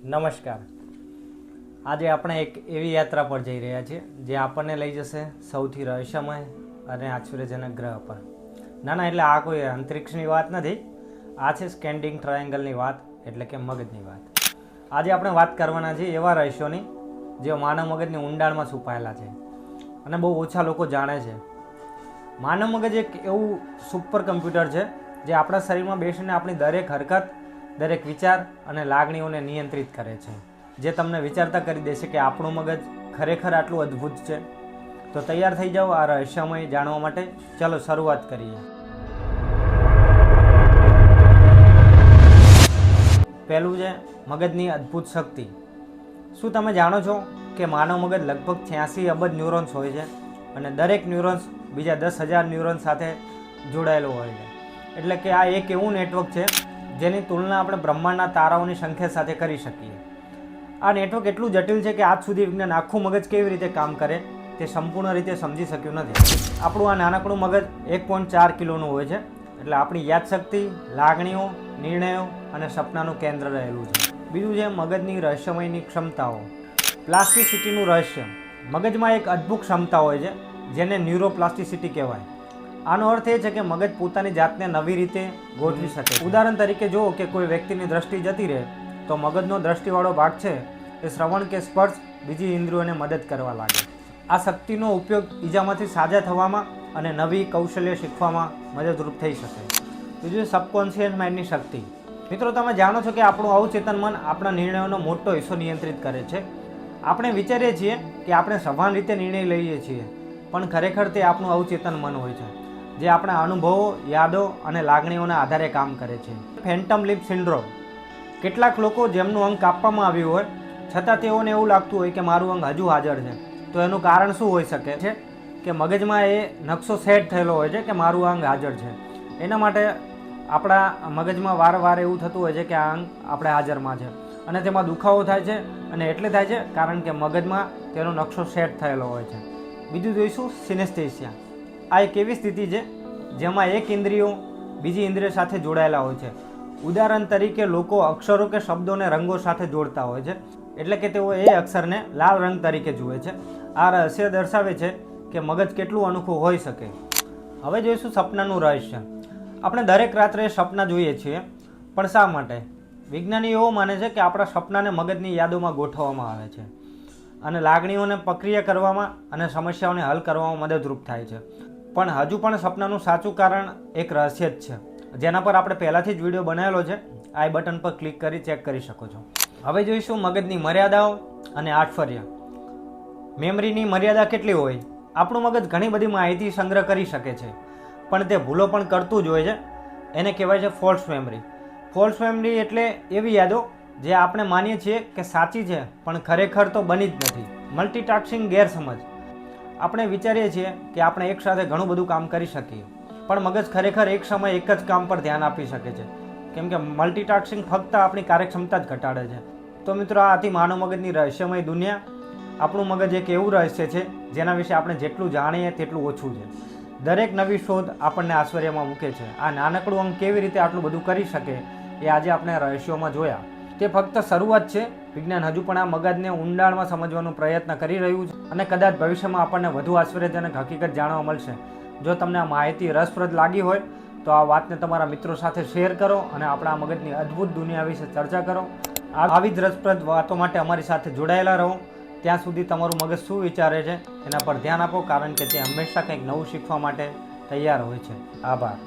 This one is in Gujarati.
નમસ્કાર. આજે આપણે એક એવી યાત્રા પર જઈ રહ્યા છીએ જે આપણને લઈ જશે સૌથી રહસ્યમય અને આશ્ચર્યજનક ગ્રહ પર. ના એટલે આ કોઈ અંતરિક્ષની વાત નથી, આ છે સ્કેન્ડિંગ ટ્રાયેંગલની વાત, એટલે કે મગજની વાત. આજે આપણે વાત કરવાના છીએ એવા રહસ્યોની જે માનવ મગજની ઊંડાણમાં છુપાયેલા છે અને બહુ ઓછા લોકો જાણે છે. માનવ મગજ એક એવું સુપર કમ્પ્યુટર છે જે આપણા શરીરમાં બેસીને આપણી દરેક હરકત, દરેક વિચાર અને લાગણીઓને નિયંત્રિત કરે છે, જે તમને વિચારતા કરી દેશે કે આપણું મગજ ખરેખર આટલું અદ્ભુત છે. તો તૈયાર થઈ જાઓ આ રહસ્યમય જાણવા માટે. ચાલો શરૂઆત કરીએ. પહેલું છે મગજની અદ્ભુત શક્તિ. શું તમે જાણો છો કે માનવ મગજ લગભગ 86 અબજ ન્યુરોન્સ હોય છે અને દરેક ન્યુરોન્સ બીજા 10,000 ન્યુરોન્સ સાથે જોડાયેલો હોય છે. એટલે કે આ એક એવું નેટવર્ક છે જેની તુલના આપણે બ્રહ્માંડના તારાઓની સંખ્યા સાથે કરી શકીએ. આ નેટવર્ક એટલું જટિલ છે કે આજ સુધી વિજ્ઞાન આખું મગજ કેવી રીતે કામ કરે તે સંપૂર્ણ રીતે સમજી શક્યું નથી. આપણું આ નાનકડું મગજ 1.4 કિલોનું હોય છે, એટલે આપણી યાદશક્તિ, લાગણીઓ, નિર્ણયો અને સપનાનું કેન્દ્ર રહેલું છે. બીજું છે મગજની રહસ્યમયની ક્ષમતાઓ. પ્લાસ્ટિસિટીનું રહસ્ય. મગજમાં એક અદ્ભુત ક્ષમતા હોય છે જેને ન્યુરોપ્લાસ્ટિસિટી કહેવાય. આનો અર્થ એ છે કે મગજ પોતાની જાતને નવી રીતે ગોઠવી શકે. ઉદાહરણ તરીકે જુઓ કે કોઈ વ્યક્તિની દ્રષ્ટિ જતી રહે તો મગજનો દ્રષ્ટિવાળો ભાગ છે એ શ્રવણ કે સ્પર્શ બીજી ઇન્દ્રિયોને મદદ કરવા લાગે. આ શક્તિનો ઉપયોગ ઈજામાંથી સાજા થવામાં અને નવી કૌશલ્ય શીખવામાં મદદરૂપ થઈ શકે. બીજું સબકોન્શિયસ માઇન્ડની શક્તિ. મિત્રો, તમે જાણો છો કે આપણું અવચેતન મન આપણા નિર્ણયોનો મોટો હિસ્સો નિયંત્રિત કરે છે. આપણે વિચારીએ છીએ કે આપણે સભાન રીતે નિર્ણય લઈએ છીએ, પણ ખરેખર તે આપણું અવચેતન મન હોય છે જે આપણા અનુભવો, યાદો અને લાગણીઓના આધારે કામ કરે છે. Phantom લિમ્બ syndrome. કેટલાક લોકો જેમનું અંગ કાપવામાં આવ્યું હોય છતાં તેઓને એવું લાગતું હોય કે મારું અંગ હજુ હાજર છે. તો એનું કારણ શું હોઈ શકે છે કે મગજમાં એ નકશો સેટ થયેલો હોય છે કે મારું અંગ હાજર છે. એના માટે આપણા મગજમાં વારંવાર એવું થતું હોય છે કે આ અંગ આપણે હાજરમાં છે અને તેમાં દુખાવો થાય છે, અને એટલે થાય છે કારણ કે મગજમાં તેનો નકશો સેટ થયેલો હોય છે. બીજું જોઈશું સિનેસ્થેસિયા. આ એક એવી સ્થિતિ છે જેમાં એક ઇન્દ્રિયો બીજી ઇન્દ્રિય સાથે જોડાયેલા હોય છે. ઉદાહરણ તરીકે લોકો અક્ષરો કે શબ્દોને રંગો સાથે જોડતા હોય છે, એટલે કે તેઓ એ અક્ષરને લાલ રંગ તરીકે જુએ છે. આ રહસ્ય દર્શાવે છે કે મગજ કેટલું અનોખું હોઈ શકે. હવે જોઈશું સપનાનું રહસ્ય. આપણે દરેક રાત્રે સપના જોઈએ છીએ, પણ શા માટે? વિજ્ઞાનીઓ એવું માને છે કે આપણા સપનાને મગજની યાદોમાં ગોઠવવામાં આવે છે અને લાગણીઓને પ્રક્રિયા કરવામાં અને સમસ્યાઓને હલ કરવામાં મદદરૂપ થાય છે. પણ હજુ પણ સપનાનું સાચું કારણ એક રહસ્ય જ છે, જેના પર આપણે પહેલાંથી જ વિડીયો બનાવેલો છે. આઈ બટન પર ક્લિક કરી ચેક કરી શકો છો. હવે જોઈશું મગજની મર્યાદાઓ અને આશ્ચર્ય. મેમરીની મર્યાદા કેટલી હોય? આપણું મગજ ઘણી બધી માહિતી સંગ્રહ કરી શકે છે, પણ તે ભૂલો પણ કરતું જ હોય છે. એને કહેવાય છે ફોલ્સ મેમરી. ફોલ્સ મેમરી એટલે એવી યાદો જે આપણે માનીએ છીએ કે સાચી છે પણ ખરેખર તો બની જ નથી. મલ્ટીટાસ્કિંગ ગેરસમજ. આપણે વિચારીએ છીએ કે આપણે એકસાથે ઘણું બધું કામ કરી શકીએ, પણ મગજ ખરેખર એક સમયે એક જ કામ પર ધ્યાન આપી શકે છે, કેમ કે મલ્ટીટાસ્કિંગ ફક્ત આપણી કાર્યક્ષમતા જ ઘટાડે છે. તો મિત્રો, આ હતી માનવ મગજની રહસ્યમય દુનિયા. આપણું મગજ એક એવું રહસ્ય છે જેના વિશે આપણે જેટલું જાણીએ તેટલું ઓછું છે. દરેક નવી શોધ આપણને આશ્ચર્યમાં મૂકે છે. આ નાનકડું અંગ કેવી રીતે આટલું બધું કરી શકે એ આજે આપણે રહસ્યોમાં જોયા. તે ફક્ત શરૂઆત છે. વિજ્ઞાન હજુ પણ આ મગજને ઊંડાણમાં સમજવાનો પ્રયત્ન કરી રહ્યું છે અને કદાચ ભવિષ્યમાં આપણને વધુ આશ્ચર્યજનક હકીકત જાણવા મળશે. જો તમને આ માહિતી રસપ્રદ લાગી હોય તો આ વાતને તમારા મિત્રો સાથે શેર કરો અને આપણા મગજની અદ્ભુત દુનિયા વિશે ચર્ચા કરો. આવી જ રસપ્રદ વાતો માટે અમારી સાથે જોડાયેલા રહો. ત્યાં સુધી તમારું મગજ શું વિચારે છે એના પર ધ્યાન આપો, કારણ કે તે હંમેશા કંઈક નવું શીખવા માટે તૈયાર હોય છે. આભાર.